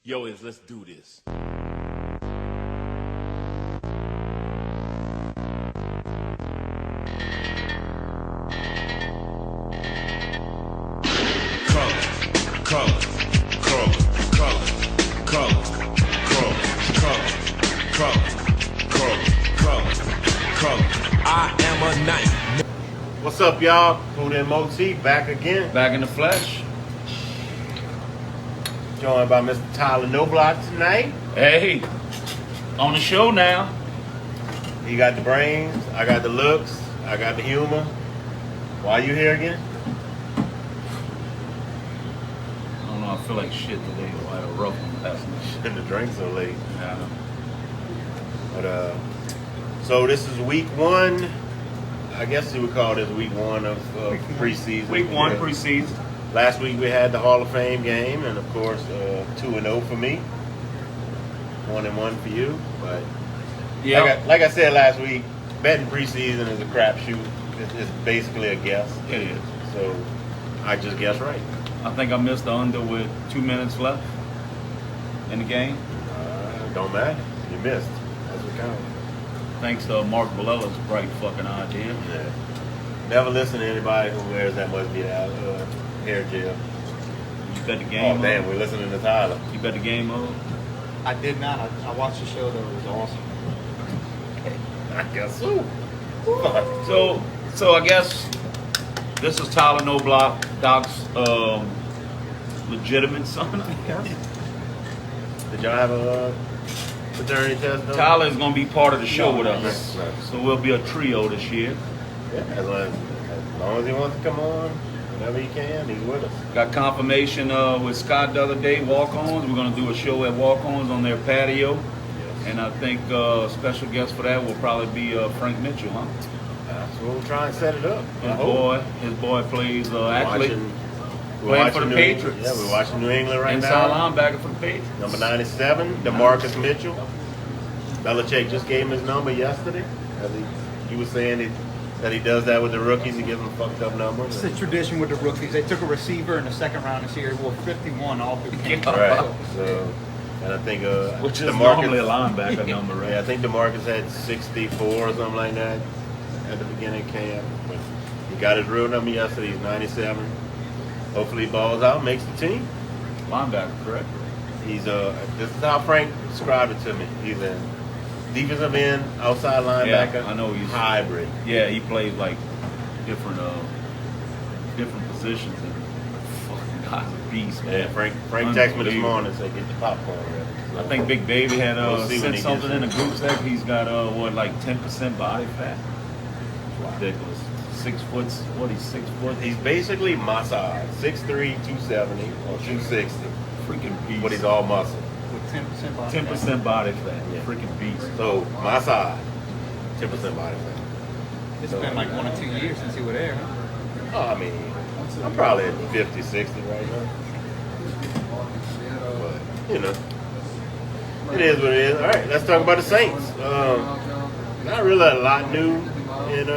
Yo, let's do this. I am a knight. What's up, y'all? Food and Moti back again. Back in the flesh. Joined by Mr. Tyler Noblock tonight. Hey, on the show now. He got the brains, I got the looks, I got the humor. Why you here again? I don't know, I feel like shit today. I had a rough one last night. And the drink so late. Yeah. But so this is week one. I guess you would call this week one of preseason. Week one, Yeah. preseason. Last week we had the Hall of Fame game, and of course 2-0 for me, 1-1 for you. But Yeah. like I said last week, betting preseason is a crapshoot. It's basically a guess. It is. So I just guessed right. I think I missed the under with 2 minutes left in the game. Don't matter. You missed. That's what counts. Thanks to Mark Valella's bright fucking idea. Yeah. Never listen to anybody who wears that must be out hair gel. You bet the game. Oh damn, we're listening to Tyler. You bet the game up. I did not. I watched the show though. It was awesome. I guess so. So I guess this is Tyler Noblock, Doc's legitimate son, I guess. Did y'all have a paternity test done? Tyler is going to be part of the show with us. Right. So we'll be a trio this year. Yeah, as long as he wants to come on, whenever he can, he's with us. Got confirmation with Scott the other day, walk-ons. We're going to do a show at walk-ons on their patio. And I think special guest for that will probably be Frank Mitchell, huh? That's what we're trying to set it up. His boy plays actually We're playing for the watching Patriots. Yeah, we're watching New England right inside now. linebacker for the Patriots. Number 97, DeMarcus Mitchell. Belichick just gave him his number yesterday. He was saying that he does that with the rookies. He gives them fucked up numbers. It's a tradition with the rookies. They took a receiver in the second round this year. He wore 51 all through camp. Right. So, and I think Which is DeMarcus, normally a linebacker number, right? Yeah, I think DeMarcus had 64 or something like that at the beginning of camp. But he got his real number yesterday. He's 97. Hopefully he balls out, makes the team. Linebacker, correct? He's this is how Frank described it to me. He's a defensive end, outside linebacker. Yeah, I know he's hybrid. Yeah, he plays like different positions and fucking guy's a beast, man. Yeah, Frank texted me this morning and said, "Get your popcorn ready." So, I think Big Baby had We'll see when sent he something in gets the group set. He's got like 10% body fat. Ridiculous. 6 foot. What? He's 6 foot. he's basically my size, 6'3", 270 or 260, freaking beast. but he's all muscle. With 10% body 10% body fat. Yeah. Freaking beast. So my size, 10% body fat. It's been like 1 or 2 years since he was there. Huh? Oh, I mean, I'm probably at 50, 60 right now. But, you know, it is what it is. All right, let's talk about the Saints. Not really a lot new in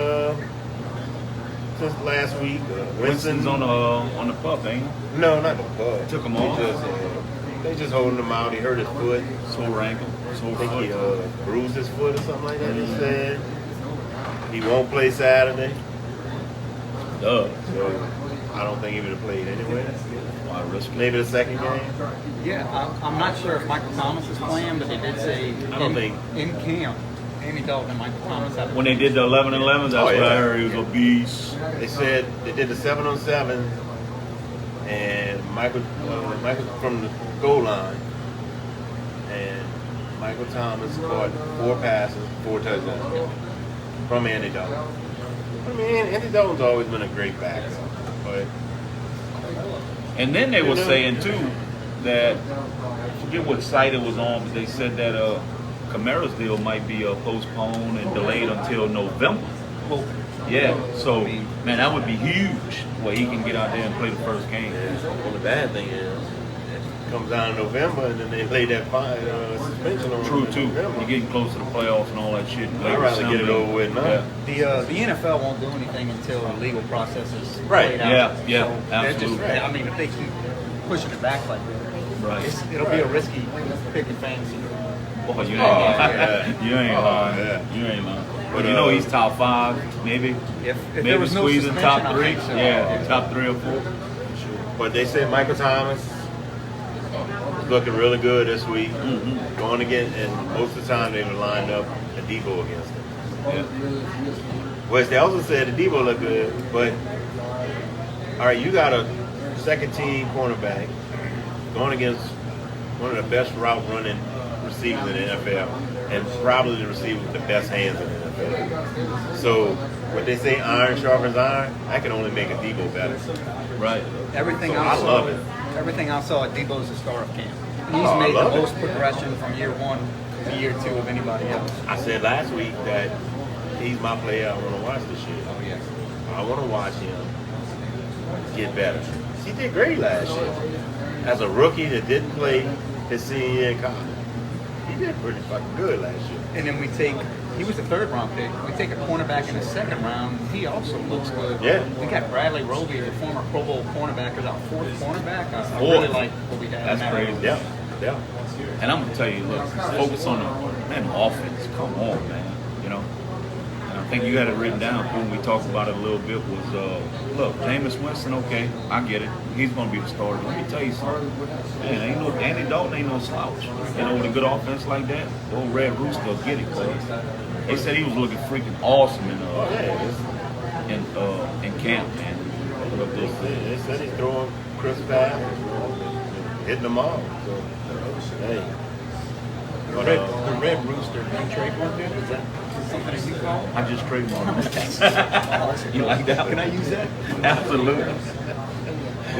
since last week. Winston's on the pup, ain't he? No, not the bug. Took him off? They just holding him out. He hurt his foot. Sore ankle. Sore I think he foot. bruised his foot or something like that. He said he won't play Saturday. Duh. So I don't think he would have played anyway. Why risk it? Maybe the second game. Yeah, I'm not sure if Michael Thomas is playing, but they did say I don't think. in camp, Andy Dalton and Michael Thomas have When they did the 11-11, that's what I heard. He was a beast. They said they did the 7-on-7, and Michael from the goal line, and Michael Thomas caught 4 passes, 4 touchdowns from Andy Dalton. I mean, Andy Dalton's always been a great back, but And then they were saying too that I forget what site it was on, but they said that Kamara's deal might be postponed and delayed until November. Yeah, so man, that would be huge. Where he can get out there and play the first game. well, the bad thing is it comes down in November, and then they lay that suspension on. True him in too. November. You're getting close to the playoffs and all that shit. I'd rather get it over with now. Yeah. the NFL won't do anything until the legal process is Right. played out. Yeah, So absolutely. I mean, if they keep pushing it back like that. Right. It'll be a risky pick in fantasy. Boy, you ain't Oh, lying. yeah. You ain't Oh, lying. yeah. You ain't lying. But, But you know he's top 5, maybe. If Maybe there was no squeezing suspension, top I 3. think so. Yeah, top 3 or 4. But they said Michael Thomas is looking really good this week. Mm-hmm. Going again, and most of the time they were lined up a Debo against him. Yeah. Whereas they also said the Debo looked good, but all right, you got a second team cornerback going against one of the best route running receivers in the NFL, and probably the receiver with the best hands in the NFL. So what they say, iron sharpens iron, I can only make a Debo better. Right. Everything So I I saw, love it. Everything I saw at Debo's the star of camp. He's Oh, I made the love it. most progression from year 1 to year 2 of anybody else. I said last week that he's my player I want to watch this year. Oh yeah. I want to watch him get better. He did great last year. As a rookie that didn't play his senior year in college, he did pretty fucking good last year. And then he was the 3rd round pick. We take a cornerback in the 2nd round. He also looks good. Yeah. We got Bradley Roby, the former Pro Bowl cornerback, as our 4th cornerback. I Fourth. really like what we have. That's in that crazy. room. Yeah. And I'm gonna tell you, look, focus on the offense. Come on, man. You know. And I think you had it written down when we talked about it a little bit. Was look, Jameis Winston. Okay, I get it. He's gonna be the starter. Let me tell you something. Man, ain't no Andy Dalton ain't no slouch. You know, with a good offense like that, the old Red Rooster will get it. They said he was looking freaking awesome in camp, man. Look They good. said he's throwing crisp passes, hitting them all. So, hey. But, The Red Rooster, you trademark it? Is that something that you call? I just trademarked that. You like that? Can I use that? Absolutely.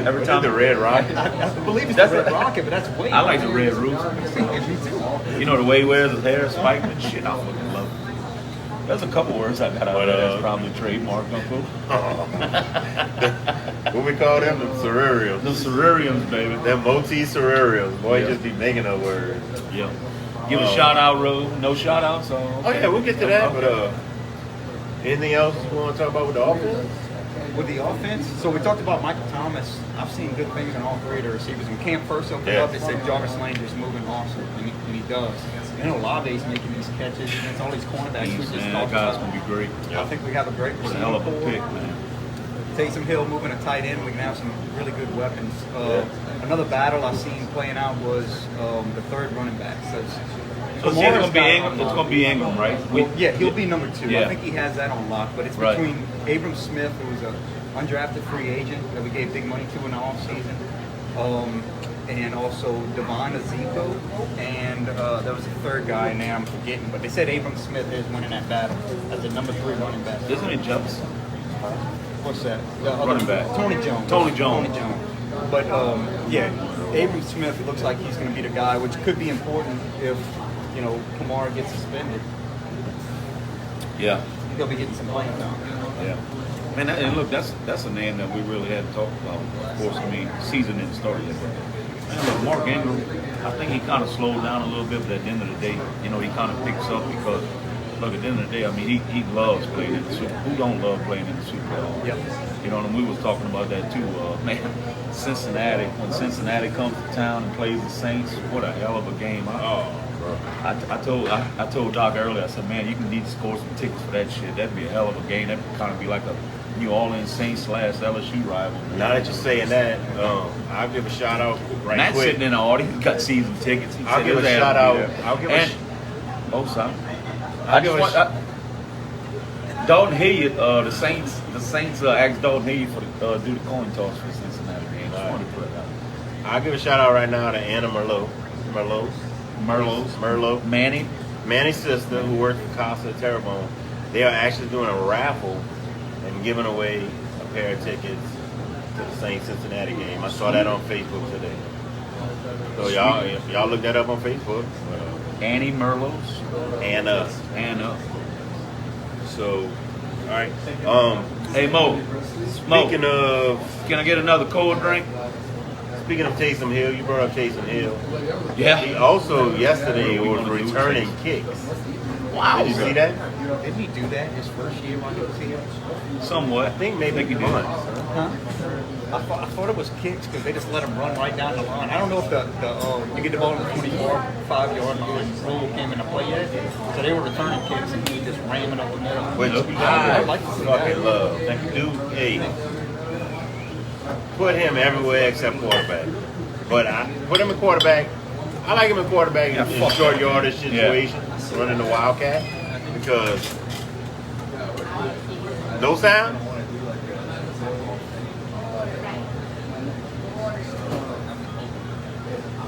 Every was time it the Red Rocket? I believe it's That's the Red a- Rocket, but that's way. I like the Red Rooster. Me too. You know the way he wears his hair spiked and shit. I fucking love it. There's a couple words I got out But, there that's probably trademarked, Uncle. What we call them? The Sorariums. The Sorariums, baby. Them Moti Sorariums. Boy, Yeah. just be making up words. Yeah. Give a shout out, Ro. No shout out, so. Oh yeah, we'll get to that. Okay. But anything else you want to talk about with the offense? With the offense, so we talked about Michael Thomas. I've seen good things in all 3 of the receivers. In camp first opened Yeah. up, they said Jarvis Landry's moving awesome, and he does. You know, Olave's making these catches against all these cornerbacks we just Man, that talked guy's about. gonna be great. I think we have a great It's a receiving hell of a core. pick, man. Taysom Hill moving a tight end. We can have some really good weapons. Yeah. Another battle I seen playing out was the 3rd running back. So So it's gonna be Ingram. It's gonna be Ingram, right? yeah, he'll be number 2. Yeah. I think he has that on lock. But it's Right. between Abram Smith, who's a undrafted free agent that we gave big money to in the offseason, and also Devon Azipo, and there was a 3rd guy in there I'm forgetting. But they said Abram Smith is winning that battle as the number 3 running back. Isn't it Jefferson? What's that? The other- Running back. Tony Jones. Tony Jones. Tony Jones. But yeah, Abram Smith looks like he's going to be the guy, which could be important if Kamara gets suspended. Yeah. He'll be getting some playing time. Yeah. Man, and look, that's a name that we really hadn't talked about. Of course, I mean, season didn't start yet. But, man, look, Mark Ingram, I think he kind of slowed down a little bit, but at the end of the day, he kind of picks up because, look, at the end of the day, I mean, he loves playing in the Super Bowl. Who don't love playing in the Super Bowl? Yep. You know, and we was talking about that too. Man, Cincinnati, when Cincinnati comes to town and plays the Saints, what a hell of a game. I told Doc earlier, I said, man, you can need to score some tickets for that shit. That'd be a hell of a game. That'd kind of be like a New Orleans Saints / LSU rival. Now that you're saying that, I'll give a shout out right Matt's quick. sitting in the audience, got season tickets. He I'll said give his a ass shout will be out. there. I'll give and, a sorry. I'll give Dalton Hilliard, the Saints asked Dalton Hilliard for do the coin toss for the Cincinnati game. Just wanted to put it out. I'll give a shout out right now to Anna Merlot, Manny's sister, who works for Casa Terrebonne. They are actually doing a raffle and giving away a pair of tickets to the Saints Cincinnati game. I saw that on Facebook today. So y'all look that up on Facebook. Annie Merlot's Anna. So, all right. Hey Mo, Speaking of can I get another cold drink? Taysom Hill, you brought up Taysom Hill. Yeah. He also yesterday We was gonna do returning Taysom. kicks. Wow. Did you see that? Didn't he do that his first year on the Seahawks? Somewhat. I think maybe he did. once. Huh? I thought it was kicks because they just let him run right down the line. I don't know if you get the ball in the 25-yard line rule came into play yet. So they were returning kicks and he just ramming up the middle. Which I'd like to see fucking that. love. Dude, hey, put him everywhere except quarterback. But I put him in quarterback. I like him in quarterback in short yardage situations, running the Wildcat, because no sound.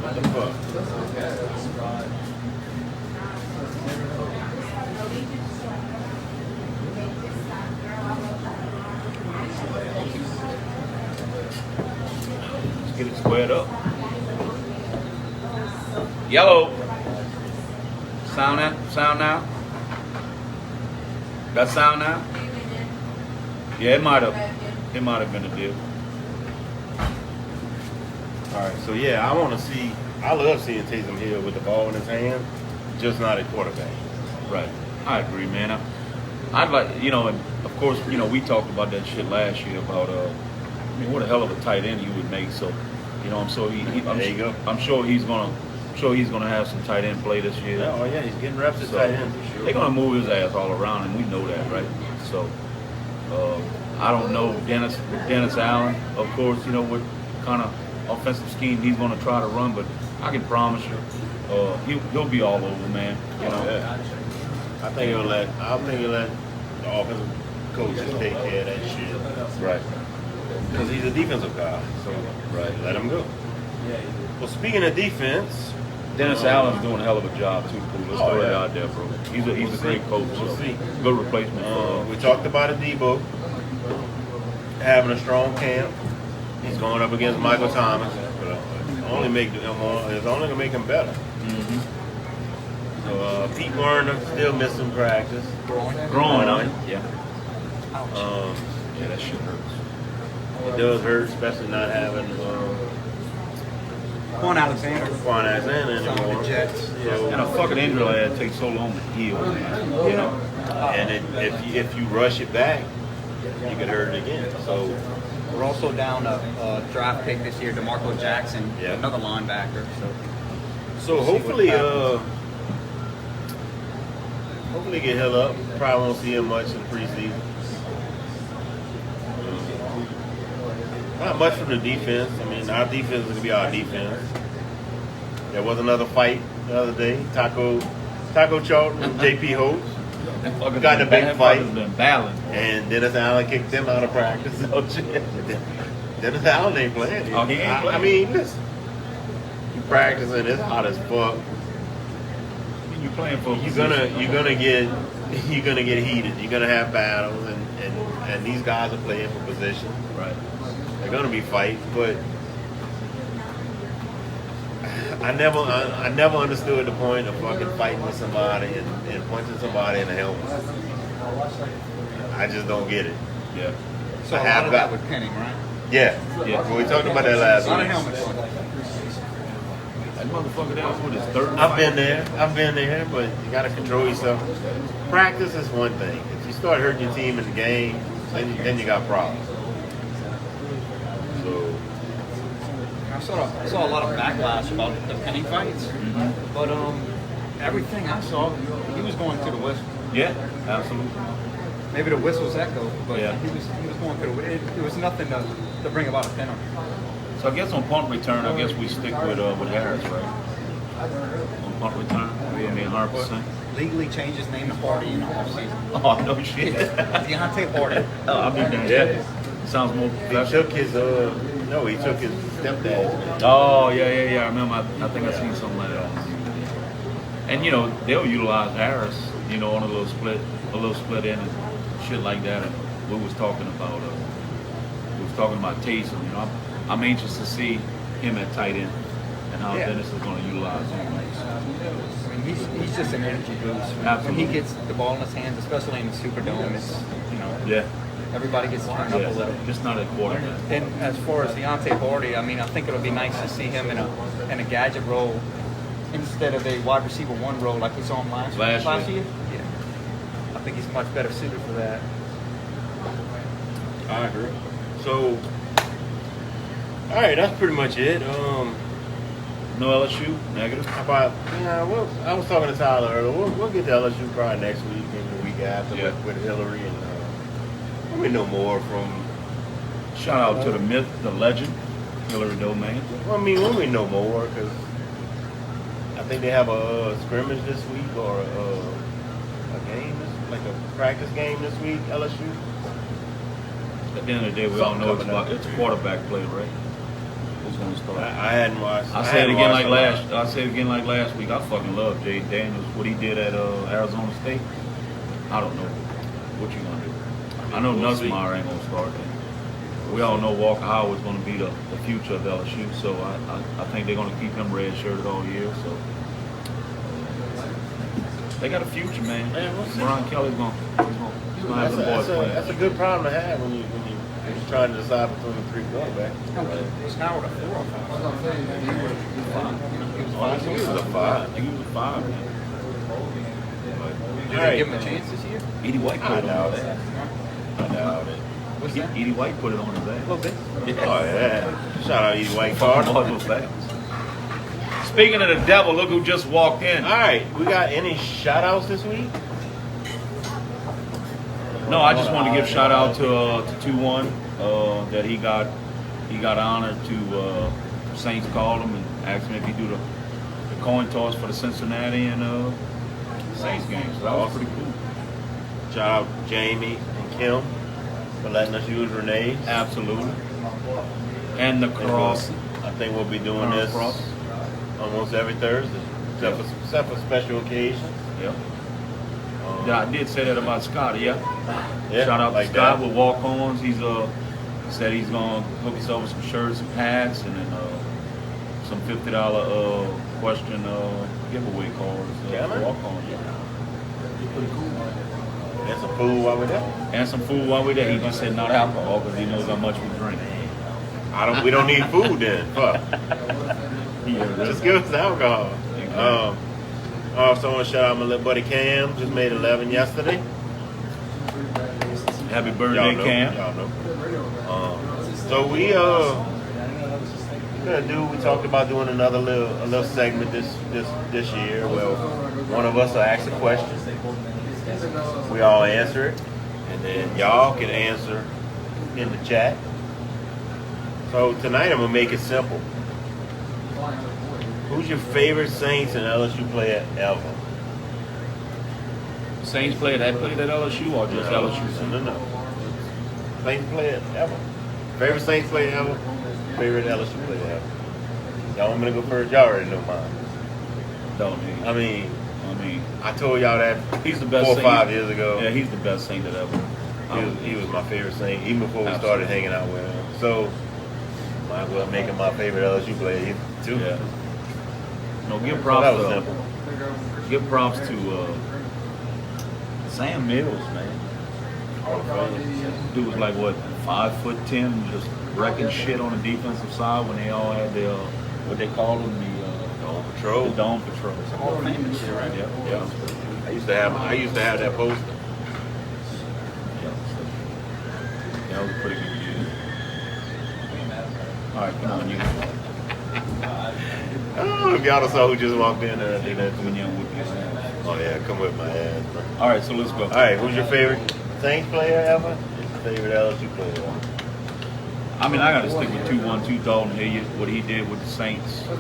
What the fuck? Let's get it squared up. Yellow. Sound now? Sound now? Got sound now? Yeah, it might have been a deal. All right, so yeah, I love seeing Taysom Hill with the ball in his hand, just not at quarterback. Right. I agree, man. I'd like, and of course, we talked about that shit last year about, what a hell of a tight end he would make. So, I'm There you go. I'm sure he's gonna have some tight end play this year. Oh yeah, he's getting reps at So, tight end for sure. they're gonna move his ass all around, and we know that, right? So, I don't know Dennis Allen, of course, what kind of offensive scheme he's gonna try to run, but I can promise you, he'll be all over, man. Yeah. I think he'll let the offensive coaches take care of that shit. Right. Because he's a defensive guy, so let him go. Well, speaking of defense, Dennis Allen's doing a hell of a job too. Let's throw it out there, bro. He's a great coach. We'll So see. good replacement for. We talked about it, Debo having a strong camp. He's going up against Michael Thomas. It's only gonna make him better. Mm-hmm. So Pete Werner still missing practice. Growing on it. Yeah. Yeah, that shit hurts. It does hurt, especially not having Quan Alexander. Quan Alexander Some of anymore. the Jets. So, And a fucking injury like that takes so long to heal, man. and if you rush it back, you could hurt it again. So We're also down a draft pick this year, DeMarco Jackson, Yeah. another linebacker. So hopefully get held up. Probably won't see him much in the preseason. Not much from the defense. I mean, our defense is gonna be our defense. There was another fight the other day. Taco Charlton and JP Holtz got in a big fight, Been battling. and Dennis Allen kicked them out of practice. Oh shit! Dennis Allen ain't playing. Oh, he ain't playing. I mean, listen, you practicing. It's hot as fuck. You playing for? You're gonna get heated. You're gonna have battles, and these guys are playing for position. Right. They're gonna be fights, but I never understood the point of fucking fighting with somebody and punching somebody in the helmet. I just don't get it. Yeah. So I a have lot of got- that with Penning, right? Yeah. Yeah. Well, we talked about that last A lot of week. helmet fun. That motherfucker that was with his third. I've been there, but you gotta control yourself. Practice is one thing. If you start hurting your team in the game, then you got problems. So I saw a lot of backlash about the Penning fights, but everything I saw, he was going to the whistle. Yeah, absolutely. Maybe the whistle's echo, but Yeah. he was going to the whistle. It was nothing to bring about a penalty. So I guess on punt return, I guess we stick with Harris, right? On punt return, I mean 100%. Legally changed his name to Hardy in the offseason. Oh no shit. Deontay Hardy. Oh, I mean that. Yeah. Sounds more he professional. took his stepdad. Oh yeah. I remember. I think I seen something like that. And they'll utilize Harris, on a little split in and shit like that. And we was talking about Taysom. I'm anxious to see him at tight end and how Yeah. Dennis is going to utilize him. I mean, he's just an energy boost. When Absolutely. he gets the ball in his hands, especially in the Superdome, it's Yeah. everybody gets turned up a little. Just not at quarterback. And as far as Deontay Hardy, I mean, I think it'll be nice to see him in a gadget role instead of a wide receiver one role like we saw him last year. Yeah, I think he's much better suited for that. I agree. So All right, that's pretty much it. No LSU, negative. How about, I was talking to Tyler earlier. We'll get to LSU probably next week and the week after Yeah. with Hillary. And let me know more from, Shout out to the myth, the legend, Hillary Domain. I mean, when we know more, because I think they have a scrimmage this week or a game, like a practice game this week, LSU. At the end of the day, we all know it's quarterback play, right? Who's going to start? I hadn't watched. I said it again like last week. I fucking love Jay Daniels. What he did at Arizona State. I don't know what you gonna do. I know Nussmeier ain't gonna start. We all know Walker Howard's gonna be the future of LSU. So I think they're gonna keep him red shirted all year. So they got a future, man. Brian Kelly's gonna have the boys playing. That's a good problem to have when you're trying to decide between the three quarterbacks. Was Howard a 4 or 5? He was a 5. He was a 5, man. Did they give him a chance this year? Edie White put it on his ass. I doubt it. What's that? Edie White put it on his ass. A little bit. Oh yeah. Shout out Edie White Carter. Speaking of the devil, look who just walked in. All right, we got any shout outs this week? No, I just wanted to give shout out to 2-1 that he got honored to Saints called him and asked him if he do the coin toss for the Cincinnati and Saints game. So that was pretty cool. Shout out Jamie and Kim for letting us use Renee's. Absolutely. And the cross. I think we'll be doing Colonel this Cross. almost every Thursday, except for special occasions. Yep. Yeah, I did say that about Scott. Yeah. Yeah, Shout out like to Scott that. with walk-ons. He's said he's gonna hook us over some shirts and hats and then some $50 question giveaway cards. Yeah, man. Walk-on. Yeah. And some food while we're there. And some food while we're there. He just said not alcohol because he knows how much we drink. We don't need food then. Fuck. Yeah, Just give us the alcohol. Also want to shout out my little buddy Cam. Just made 11 yesterday. Happy birthday, Y'all know. Cam. Y'all know. So we talked about doing a little segment this year. Well, one of us will ask a question. We all answer it, and then y'all can answer in the chat. So tonight I'm gonna make it simple. Who's your favorite Saints and LSU player ever? Saints player that played at LSU or just LSU? No. Saints player ever. Favorite Saints player ever. Favorite LSU player ever. Y'all want me to go first? Y'all already know mine. Don't he? I mean, I told y'all that He's the best 4 or Saint. 5 years ago. Yeah, he's the best Saint that ever. He was my favorite Saint even before we started hanging out with him. So might as well make him my favorite LSU player too. Yeah. No, give So props that was to simple. give props to Sam Mills, man. Dude was like what 5'10", just wrecking shit on the defensive side when they all had their what they call them the Patrol. dome patrol. It's a Hall of Fame and shit, right? Yeah. I used to have that poster. Yeah. That was a pretty good deal. All right, come on, you. Oh, if y'all saw who just walked in there, I did that Come too. in with your ass. Oh yeah, come with my ass, bro. All right, so let's go. All right, who's your favorite Saints player ever? Who's your favorite LSU player ever? I mean, I got to stick with 2-1-2 Dalton Hilliard, what he did with the Saints. I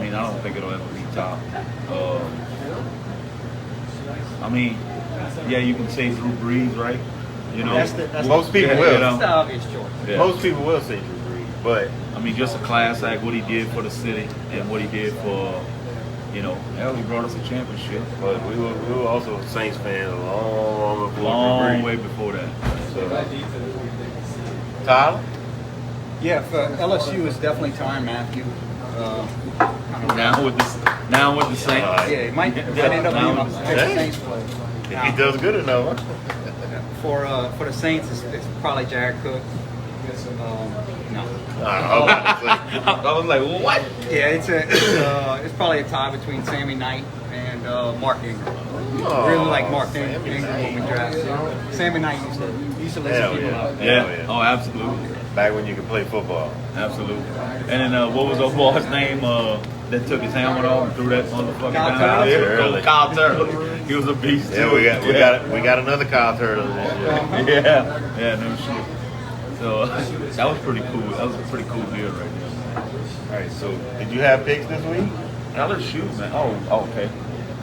mean, I don't think it'll ever be top. I mean, yeah, you can say Drew Brees, right? You know, Most people will. You know, That's the obvious choice. yeah. Most people will say Drew Brees, but I mean, just a class act, what he did for the city and what he did for, hell, he brought us a championship. we were also Saints fans a long before Long Drew Brees. way before that. So, Tyler? Yeah, for LSU, it's definitely Tyrann Mathieu. Now with the Saints. Yeah, it might end up being now a with the favorite Saints player. If he does good enough. For the Saints, it's probably Jared Cook. No. I I was like, what? Yeah, it's probably a tie between Sammy Knight and Mark Ingram. Really like Mark Ingram when we drafted him. Sammy Knight used to listen Hell people yeah. up. Yeah. Hell yeah. Oh, absolutely. Back when you could play football. Absolutely. And then what was the boy's name that took his helmet off and threw that motherfucker down? Kyle Turley. Kyle Turley. He was a beast Yeah, too. we got another Kyle Turtle this year. Yeah, no shit. So that was pretty cool. That was a pretty cool deal right there. All right, so did you have picks this week? Now let's shoot, man. Oh, okay.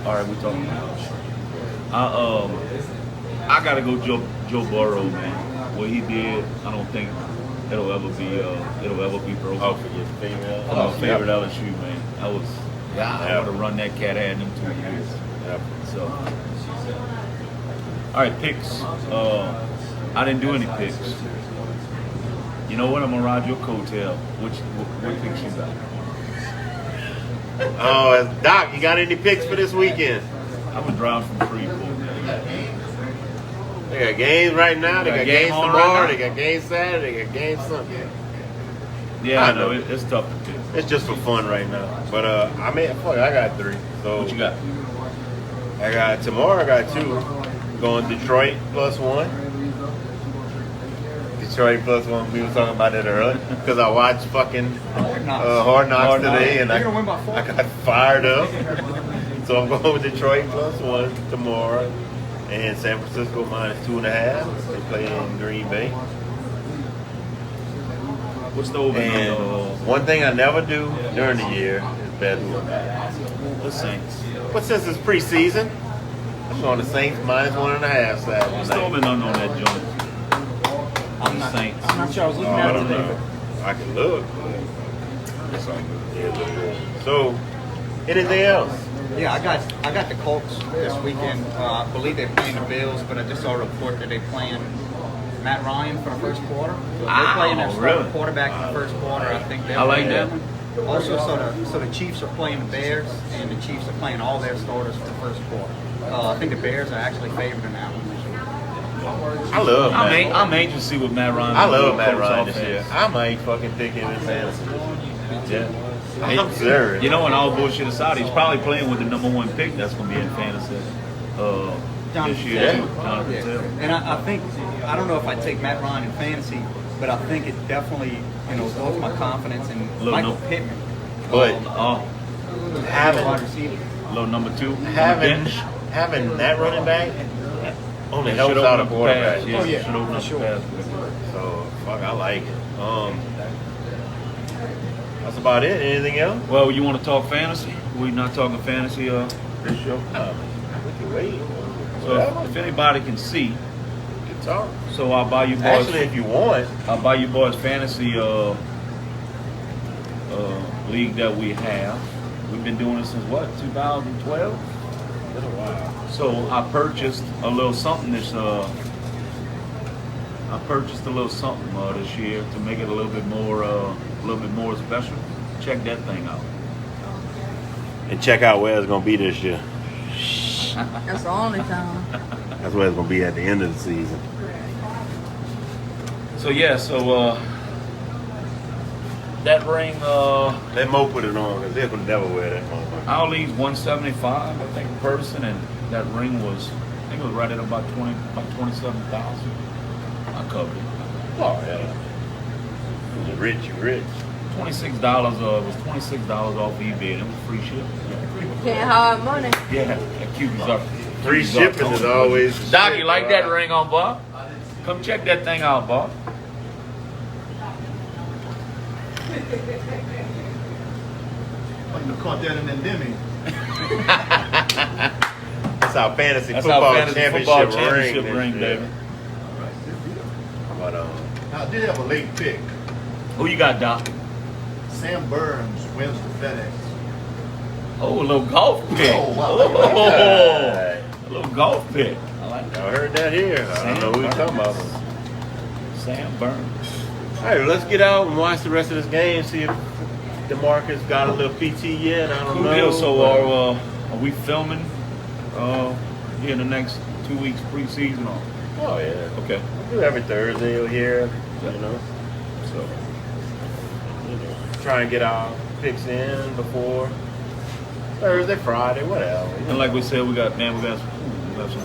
All right, we talking about. I gotta go Joe Burrow, man. What he did, I don't think it'll ever be broken. Oh, for your female. For my favorite LSU, man. I would have run that cat ad in them 2 years. Yep. So, all right, picks. I didn't do any picks. You know what? I'm gonna ride your coattail. What picks you got? Oh, Doc, you got any picks for this weekend? I've been driving from Freeport. They got games right now. They got games on tomorrow. right now? They got games Saturday. They got games Sunday. Yeah, I I know. know. It's tough to pick. It's just for fun right now. But I got 3. So What you got? I got tomorrow. I got 2. Going Detroit +1. Detroit +1. We were talking about it earlier because I watched fucking Hard Knocks today, and They're gonna win by 4. I got fired up. So I'm going with Detroit +1 tomorrow, and San Francisco -2.5. They play in Green Bay. What's the over? And one thing I never do during the year is bet who I'm at. The Saints. But since it's preseason, I'm going to Saints -1.5 Saturday What's night. the over on that joint? Saints. I'm not sure. I was looking Oh, at I it don't today. know. I can look. That's all good. Yeah, look good. So, anything else? Yeah, I got the Colts this weekend. I believe they're playing the Bills, but I just saw a report that they're playing Matt Ryan for the first quarter. So they're playing their starting really? quarterback in the first quarter. I think they're I like playing- that. Also, so the Chiefs are playing the Bears, and the Chiefs are playing all their starters for the first quarter. I think the Bears are actually favored in that one. I love Matt. I'm anxious to see what Matt Ryan. I love will Matt coach Ryan this offense. year. I might fucking pick him in fantasy. Yeah. I'm serious. You know, and all bullshit aside, he's probably playing with the #1 pick that's going to be in fantasy this year Taylor. too. Jonathan Yeah. Taylor. And I think, I don't know if I take Matt Ryan in fantasy, but I think it definitely, builds my confidence in Little Michael no- Pittman. But Oh, having Wide receiver. low number 2. having that running back only Should helps open out a up the quarterback. pass. Yeah, Oh, yeah, should open for up sure. the pass. So fuck, I like it. That's about it. Anything else? Well, you want to talk fantasy? We're not talking fantasy this show. We can wait. So if anybody can see, We can talk. so I'll buy you boys. Actually, if you want, I'll buy you boys fantasy league that we have. We've been doing it since what, 2012? it's a while. So I purchased a little something this year to make it a little bit more special. Check that thing out. And check out where it's gonna be this year. That's the only time. That's where it's gonna be at the end of the season. So yeah, that ring, Let Mo put it on because they would never wear that motherfucker. Ali's 175, I think, per person, and that ring was, I think it was right at about 27,000. I covered it. Oh yeah. You rich, you rich. $26. It was $26 off eBay, and it was free shipping. Can't hard money. Yeah, that QB's up. Free shipping is always. the Doc, shit, you like that bro. ring on, Bob? Come check that thing out, Bob. Wouldn't have caught that in that demi. That's our fantasy That's football our fantasy championship, football championship this ring, year. baby. But Now, I did have a late pick. Who you got, Doc? Sam Burns wins the FedEx. Oh, a little golf pick. Oh, wow. Alright. A little golf pick. I like that. Y'all heard that here. I don't know who you're talking about. Sam Burns. All right, let's get out and watch the rest of this game. See if DeMarcus got a little PT yet. I don't Cool know. deal. So are we filming here in the next 2 weeks preseason? Or? Oh yeah. Okay. We do every Thursday here. Yeah. You know, So try and get our picks in before Thursday, Friday, whatever. and like we said, we got some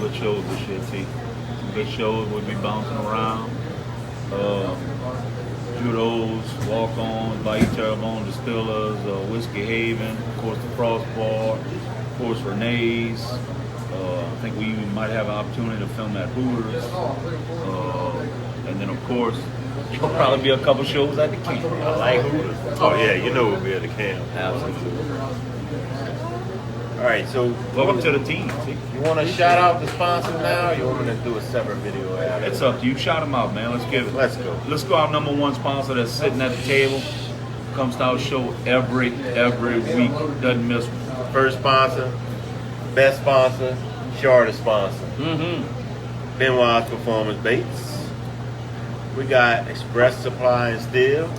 good shows this year, T. Some good shows. We'll be bouncing around. Judos, Walk-Ons, Bayou Terrebonne Distillers, Whiskey Haven, of course the Crossbar, of course Renee's. I think we might have an opportunity to film at Hooters. And then of course, there'll probably be a couple shows at the camp. I like Hooters. Oh yeah, you know we'll be at the camp. Absolutely. All right, so Welcome to the team. See? you want to shout out the sponsors now, or you want me to do a separate video after? It's up to you. Shout them out, man. Let's get it. Let's go. Let's go. Our number one sponsor that's sitting at the table. Comes to our show every week. Doesn't miss one. First sponsor, best sponsor, shortest sponsor. Mm-hmm. Benoit's Performance Baits. We got Express Supply and Steel.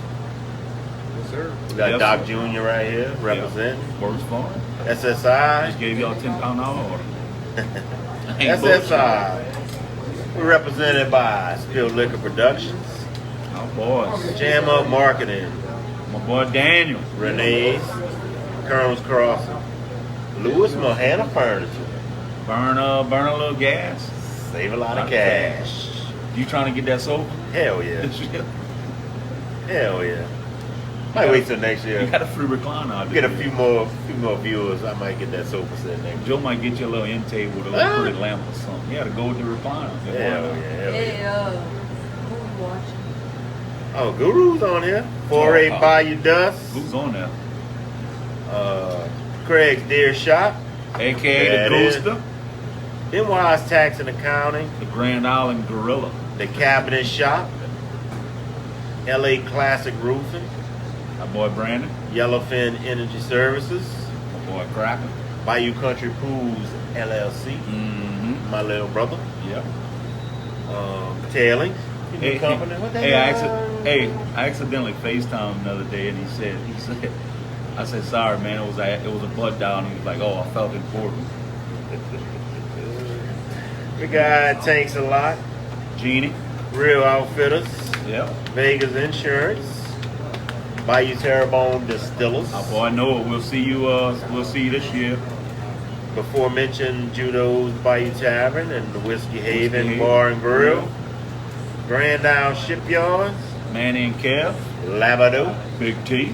Yes, sir. We got Yes, Doc sir. Jr. right here representing. Yeah. Works for him. SSI. Just gave y'all $10 an hour order. Ain't bullshit. SSI. We're represented by Spilled Liquor Productions, Oh boys. Jam Up Marketing, My boy Daniel. Renee's, Colonel's Crossing, Lewis Mohana Furniture. Burn a little gas. Save a lot of cash. You trying to get that soap? Hell yeah. You Hell yeah. Might wait till next year. got a free recliner out Get there. a few more viewers. I might get that sofa set next year. Joe might get you a little end table with a little pretty lamp or something. Yeah, to go with the recliner. Hell yeah. Hell yeah. Hey, who watching? Oh, Guru's on here. 48 Oh, Bayou Dust. Who's on there? Craig's Deer Shop. AKA That the is. Gooster, Benoit's Tax and Accounting. the Grand Island Gorilla. The Cabinet Shop. LA Classic Roofing. My boy Brandon. Yellowfin Energy Services. My boy Cracker. Bayou Country Pools LLC. Mm-hmm. My little brother. Yep. Tailing. Hey, Company. What the hey, hell? I accidentally FaceTimed him the other day, and he said, I said, sorry, man, it was a butt down. He was like, oh, I felt important. We got Tanks a Lot. Jeannie. Real Outfitters. Yep. Vegas Insurance. Bayou Terrebonne Distillers. My boy Noah, we'll see you this year. Before mentioned Judo's Bayou Tavern and the Whiskey Haven Haven. Bar and Grill. Grand Isle Shipyards. Manny and Kev. Labado. Big T.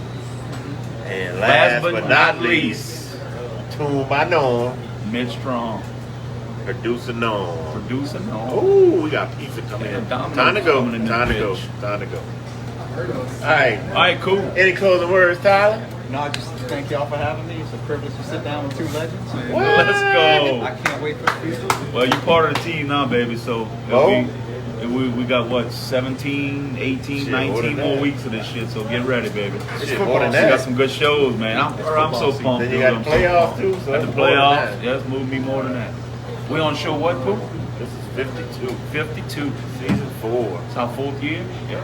And last but not least, Tune by Norm. Mid Strong. Producer Norm. Producer Noah. Oh, we got pizza coming Yeah, in. Domino's Time to go. coming in this Time to go. bitch. Time to go. All right. All right, cool. Any closing words, Tyler? No, just thank y'all for having me. It's a privilege to sit down with two legends. And, Let's go. I can't wait for the future. Well, you're part of the team now, baby. So Oh. we got what, 17, 18, Shit, more 19 than more that. weeks of this shit. So get ready, baby. Shit, more than We got that. some good shows, man. I'm so pumped. Then you dude. got I'm the so playoffs pumped. too. So Got the that's more than playoffs. that. Yes, move me more than that. We on show what, Pooh? This is 52. 52. Season 4. It's our 4th year. Yeah.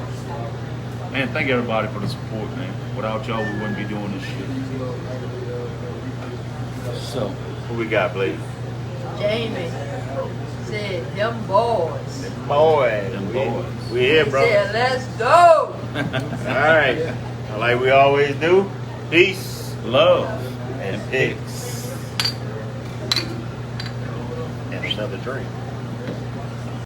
Man, thank everybody for the support, man. Without y'all, we wouldn't be doing this shit. So, Who we got, Blake? Jamie said, them boys. Boy. Them we, boys. We here, He bro. said, let's go. All right. Like we always do. Peace love. and pigs. And another drink.